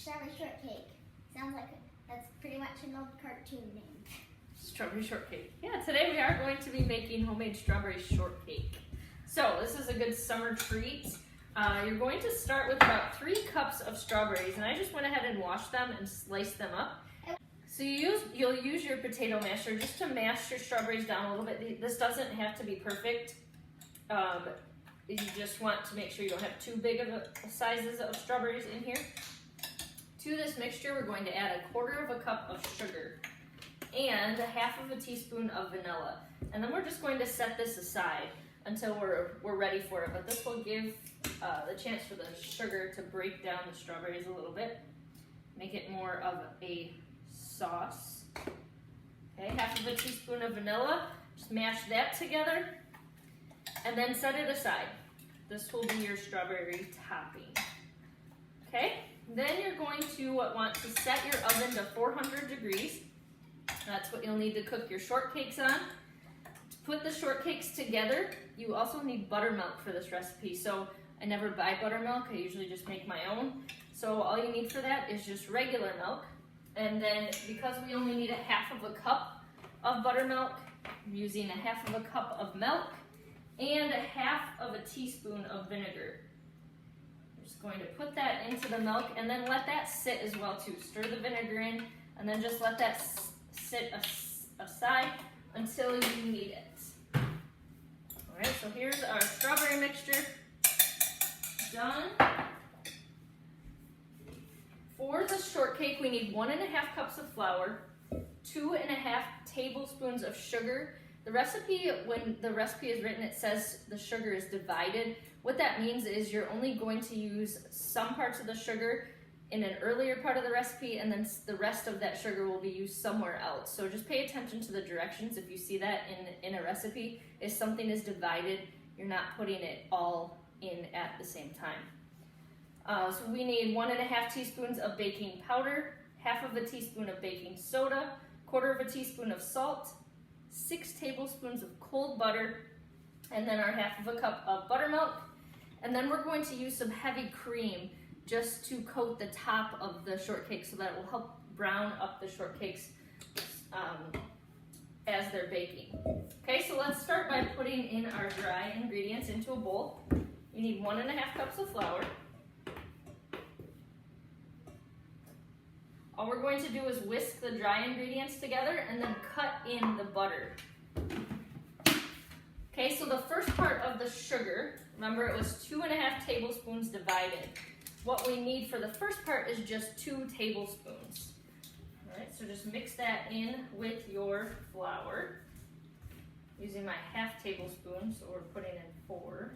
Strawberry Shortcake. Sounds like that's pretty much an old cartoon name. Strawberry Shortcake. Yeah, today we are going to be making homemade strawberry shortcake. So this is a good summer treat. You're going to start with about 3 cups of strawberries, and I just went ahead and washed them and sliced them up. So you'll use your potato masher just to mash your strawberries down a little bit. This doesn't have to be perfect. You just want to make sure you don't have too big of sizes of strawberries in here. To this mixture, we're going to add 1/4 cup of sugar and 1/2 teaspoon of vanilla. And then we're just going to set this aside until we're ready for it. But this will give the chance for the sugar to break down the strawberries a little bit, make it more of a sauce. Okay, 1/2 teaspoon of vanilla, just mash that together and then set it aside. This will be your strawberry topping. Okay, then you're going to want to set your oven to 400 degrees. That's what you'll need to cook your shortcakes on. To put the shortcakes together, you also need buttermilk for this recipe. So I never buy buttermilk, I usually just make my own. So all you need for that is just regular milk. And then because we only need 1/2 cup of buttermilk, I'm using 1/2 cup of milk and 1/2 teaspoon of vinegar. I'm just going to put that into the milk and then let that sit as well too. Stir the vinegar in and then just let that sit aside until you need it. Alright, so here's our strawberry mixture done. For the shortcake, we need 1½ cups of flour, 2½ tablespoons of sugar. The recipe, when the recipe is written, it says the sugar is divided. What that means is you're only going to use some parts of the sugar in an earlier part of the recipe, and then the rest of that sugar will be used somewhere else. So just pay attention to the directions. If you see that in a recipe, if something is divided, you're not putting it all in at the same time. So we need 1½ teaspoons of baking powder, 1/2 teaspoon of baking soda, 1/4 teaspoon of salt, 6 tablespoons of cold butter, and then our 1/2 cup of buttermilk. And then we're going to use some heavy cream just to coat the top of the shortcake so that it will help brown up the shortcakes as they're baking. Okay, so let's start by putting in our dry ingredients into a bowl. You need 1½ cups of flour. All we're going to do is whisk the dry ingredients together and then cut in the butter. Okay, so the first part of the sugar, remember it was 2½ tablespoons divided. What we need for the first part is just 2 tablespoons. All right, so just mix that in with your flour. Using my 1/2 tablespoon, so we're putting in 4.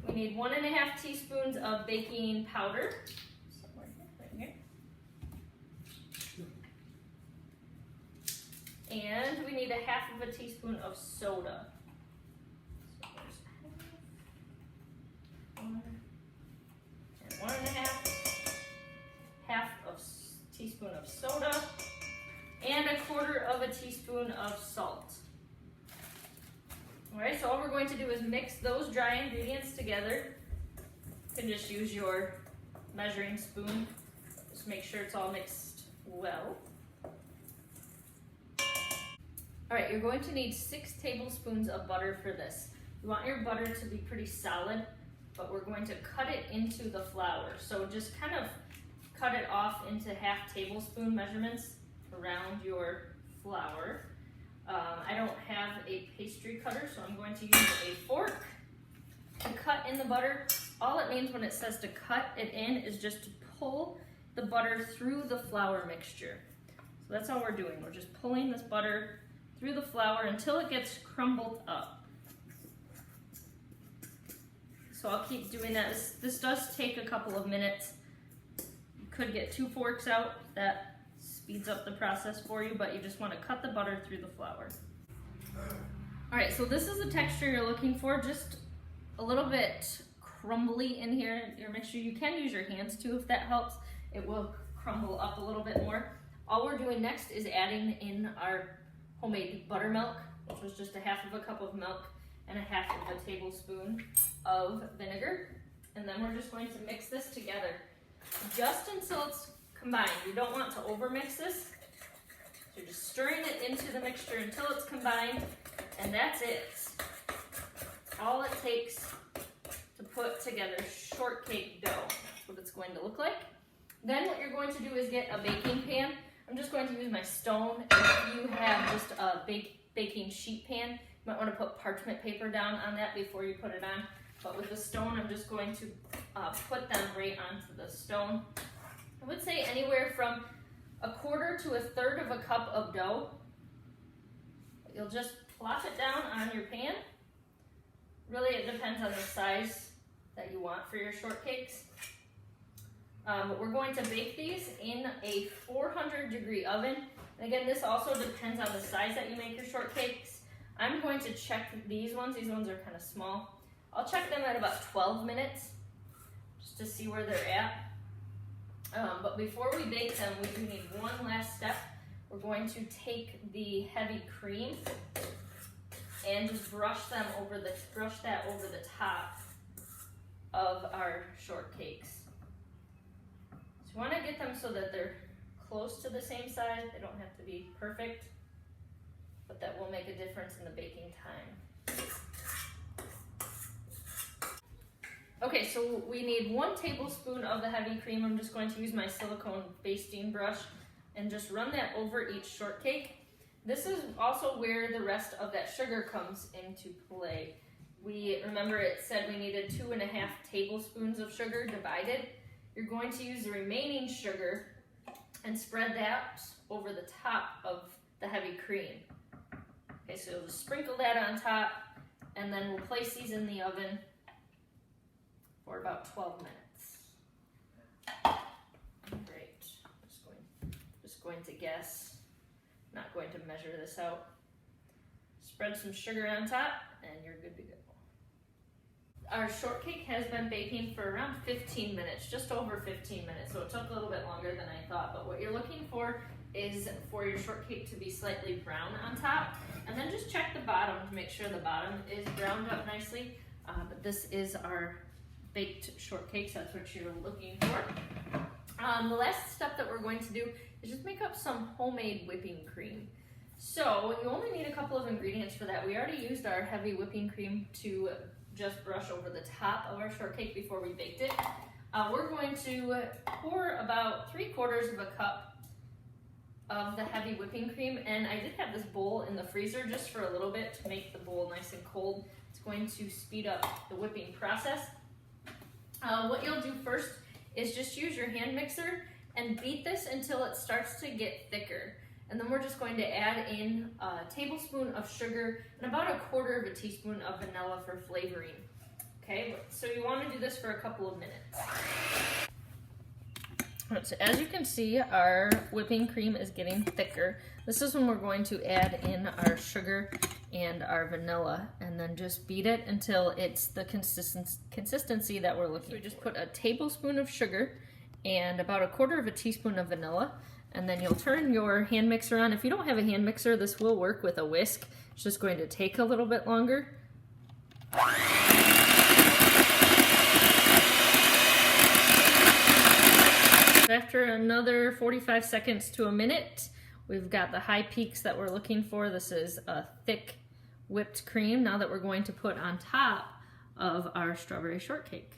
We need 1½ teaspoons of baking powder. Somewhere here, right here. And we need 1/2 teaspoon of soda. So there's 1 and 1½ teaspoon of soda, and 1/4 teaspoon of salt. All right, so all we're going to do is mix those dry ingredients together. You can just use your measuring spoon. Just make sure it's all mixed well. All right, you're going to need 6 tablespoons of butter for this. You want your butter to be pretty solid, but we're going to cut it into the flour. So just kind of cut it off into 1/2 tablespoon measurements around your flour. I don't have a pastry cutter, so I'm going to use a fork to cut in the butter. All it means when it says to cut it in is just to pull the butter through the flour mixture. So that's all we're doing. We're just pulling this butter through the flour until it gets crumbled up. So I'll keep doing that. This does take a couple of minutes. You could get 2 forks out. That speeds up the process for you, but you just want to cut the butter through the flour. All right, so this is the texture you're looking for, just a little bit crumbly in here, your mixture. You can use your hands too if that helps. It will crumble up a little bit more. All we're doing next is adding in our homemade buttermilk, which was just 1/2 cup of milk and 1/2 tablespoon of vinegar. And then we're just going to mix this together. just until it's combined. You don't want to overmix this. So you're just stirring it into the mixture until it's combined, and that's it. All it takes to put together shortcake dough. That's what it's going to look like. Then what you're going to do is get a baking pan. I'm just going to use my stone. If you have just a baking sheet pan, you might want to put parchment paper down on that before you put it on. But with the stone, I'm just going to put them right onto the stone. I would say anywhere from 1/4 to 1/3 of a cup of dough. You'll just plop it down on your pan. Really, it depends on the size that you want for your shortcakes. But we're going to bake these in a 400-degree oven. And again, this also depends on the size that you make your shortcakes. I'm going to check these ones. These ones are kind of small. I'll check them at about 12 minutes just to see where they're at. But before we bake them, we do need one last step. We're going to take the heavy cream and just brush that over the top of our shortcakes. So you want to get them so that they're close to the same size. They don't have to be perfect, but that will make a difference in the baking time. Okay, so we need 1 tablespoon of the heavy cream. I'm just going to use my silicone basting brush and just run that over each shortcake. This is also where the rest of that sugar comes into play. Remember it said we needed 2.5 tablespoons of sugar divided. You're going to use the remaining sugar and spread that over the top of the heavy cream. Okay, so you'll just sprinkle that on top, and then we'll place these in the oven for about 12 minutes. Great. Just going to guess. Not going to measure this out. Spread some sugar on top, and you're good to go. Our shortcake has been baking for around 15 minutes, just over 15 minutes, so it took a little bit longer than I thought. But what you're looking for is for your shortcake to be slightly brown on top, and then just check the bottom to make sure the bottom is browned up nicely. But this is our baked shortcakes. That's what you're looking for. The last step that we're going to do is just make up some homemade whipping cream. So you only need a couple of ingredients for that. We already used our heavy whipping cream to just brush over the top of our shortcake before we baked it. We're going to pour about 3/4 of a cup of the heavy whipping cream, and I did have this bowl in the freezer just for a little bit to make the bowl nice and cold. It's going to speed up the whipping process. What you'll do first is just use your hand mixer and beat this until it starts to get thicker. And then we're just going to add in a tablespoon of sugar and about 1/4 teaspoon of vanilla for flavoring. Okay, so you want to do this for a couple of minutes. So as you can see, our whipping cream is getting thicker. This is when we're going to add in our sugar and our vanilla, and then just beat it until it's the consistency that we're looking for. So we just put a tablespoon of sugar and about 1/4 teaspoon of vanilla, and then you'll turn your hand mixer on. If you don't have a hand mixer, this will work with a whisk. It's just going to take a little bit longer. After another 45 seconds to a minute, we've got the high peaks that we're looking for. This is a thick whipped cream now that we're going to put on top of our strawberry shortcake.